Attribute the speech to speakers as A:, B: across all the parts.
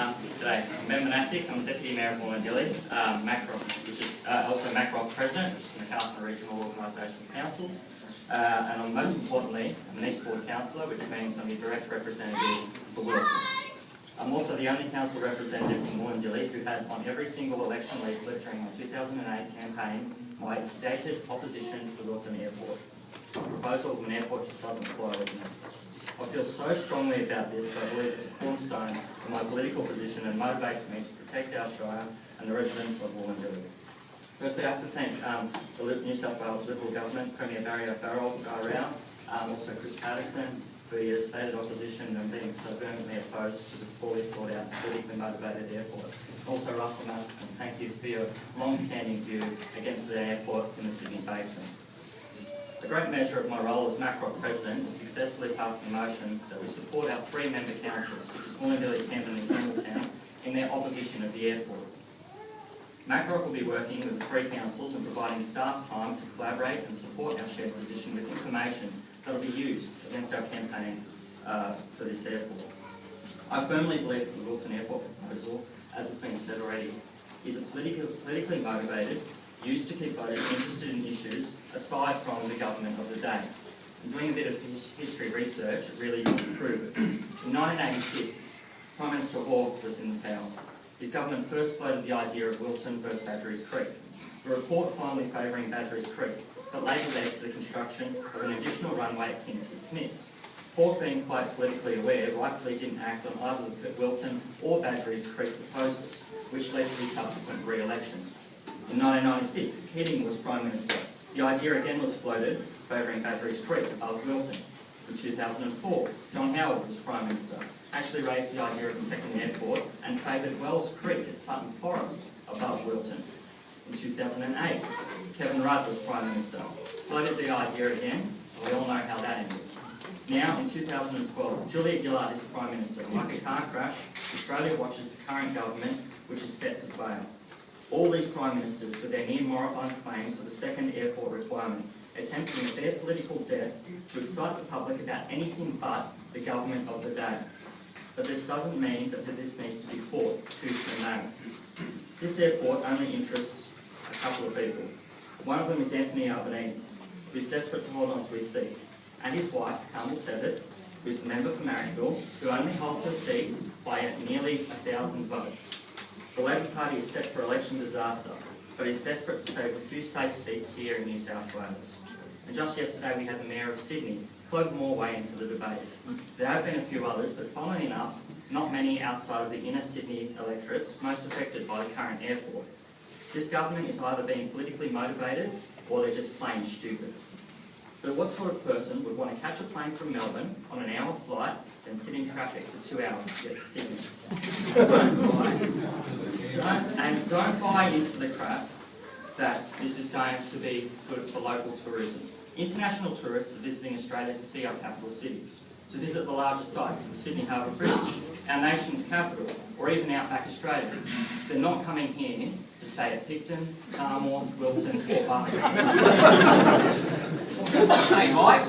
A: G'day, I'm Ben Manasseh, I'm Deputy Mayor of Wollondilly, MACROC, which is also MACROC President, which is the Macarthur Regional Organisation of Councils, and I'm most importantly, I'm an East Ward Councillor, which means I'm the direct representative for Wilton. I'm also the only council representative from Wollondilly who had on every single election leaflet during my 2008 campaign my stated opposition to the Wilton Airport. The proposal of an airport just doesn't fly with me. I feel so strongly about this that I believe it's a cornerstone of my political position and motivates me to protect our Shire and the residents of Wollondilly. Firstly, I have to thank the New South Wales Liberal Government, Premier Barry O'Farrell, also Chris Patterson, for your stated opposition and being so vehemently opposed to this poorly thought out, politically motivated airport. Also Russell Matheson, thank you for your long-standing view against the airport in the Sydney Basin. A great measure of my role as MACROC President is successfully passing a motion that we support our three member councils, which is Wollondilly, Camden and Campbelltown, in their opposition of the airport. MACROC will be working with the three councils and providing staff time to collaborate and support our shared position with information that will be used against our campaign for this airport. I firmly believe that the Wilton Airport proposal, as has been said already, is a politically motivated, used to keep voters interested in issues aside from the government of the day. And doing a bit of history research, it really does prove it. In 1986, Prime Minister Hawke was in power. His government first floated the idea of Wilton versus Badgerys Creek. The report finally favouring Badgerys Creek, but later led to the construction of an additional runway at Kingsford Smith. Hawke, being quite politically aware, rightfully didn't act on either the Wilton or Badgerys Creek proposals, which led to his subsequent re-election. In 1996, Keating was Prime Minister. The idea again was floated, favouring Badgerys Creek above Wilton. In 2004, John Howard was Prime Minister, actually raised the idea of a second airport and favoured Wells Creek at Sutton Forest above Wilton. In 2008, Kevin Rudd was Prime Minister, floated the idea again, and we all know how that ended. Now, in 2012, Julia Gillard is Prime Minister, and like a car crash, Australia watches the current government, which is set to fail. All these Prime Ministers, with their near moribund claims of a second airport requirement, attempting with their political death to excite the public about anything but the government of the day. But this doesn't mean that this needs to be fought tooth and nail. This airport only interests a couple of people. One of them is Anthony Albanese, who is desperate to hold on to his seat, and his wife, Carmel Tevitt, who is the member for Marrickville, who only holds her seat by nearly 1,000 votes. The Labor Party is set for election disaster, but is desperate to save a few safe seats here in New South Wales. And just yesterday we had the Mayor of Sydney, Clove Moore, weigh into the debate. There have been a few others, but funnily enough, not many outside of the inner Sydney electorates most affected by the current airport. This government is either being politically motivated or they're just plain stupid. But what sort of person would want to catch a plane from Melbourne on an hour flight, then sit in traffic for 2 hours to get to Sydney? Don't buy into the crap that this is going to be good for local tourism. International tourists are visiting Australia to see our capital cities, to visit the larger sites of the Sydney Harbour Bridge, our nation's capital, or even outback Australia. They're not coming here to stay at Picton, Tarmore, Wilton, or Barker. Hey, Mike.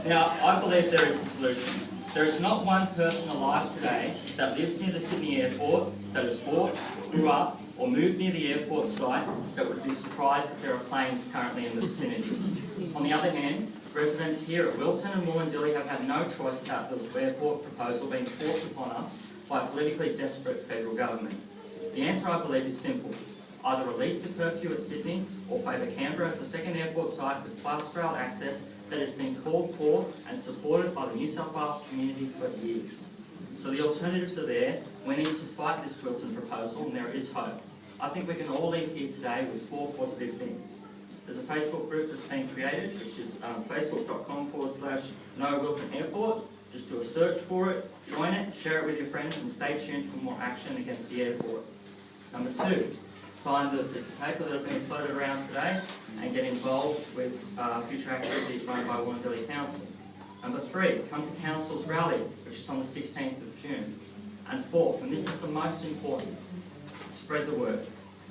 A: Now, I believe there is a solution. There is not one person alive today that lives near the Sydney airport, that has bought, grew up, or moved near the airport site that would be surprised that there are planes currently in the vicinity. On the other hand, residents here at Wilton and Wollondilly have had no choice about the airport proposal being forced upon us by a politically desperate federal government. The answer, I believe, is simple. Either release the curfew at Sydney or favour Canberra as the second airport site with fast rail access that has been called for and supported by the New South Wales community for years. So the alternatives are there. We need to fight this Wilton proposal, and there is hope. I think we can all leave here today with 4 positive things. There's a Facebook group that's been created, which is facebook.com/No Wilton Airport. Just do a search for it, join it, share it with your friends, and stay tuned for more action against the airport. Number 2, sign the bits of paper that have been floated around today and get involved with future activities run by Wollondilly Council. Number 3, come to Council's rally, which is on the 16th of June. And 4th, and this is the most important, spread the word.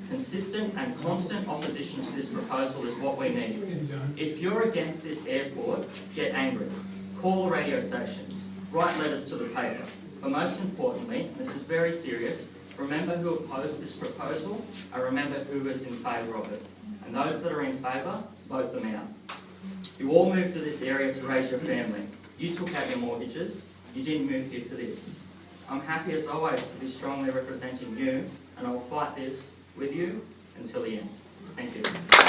A: Consistent and constant opposition to this proposal is what we need. If you're against this airport, get angry. Call the radio stations. Write letters to the paper. But most importantly, and this is very serious, remember who opposed this proposal and remember who is in favour of it. And those that are in favour, vote them out. You all moved to this area to raise your family. You took out your mortgages. You didn't move here for this. I'm happy as always to be strongly representing you, and I will fight this with you until the end. Thank you.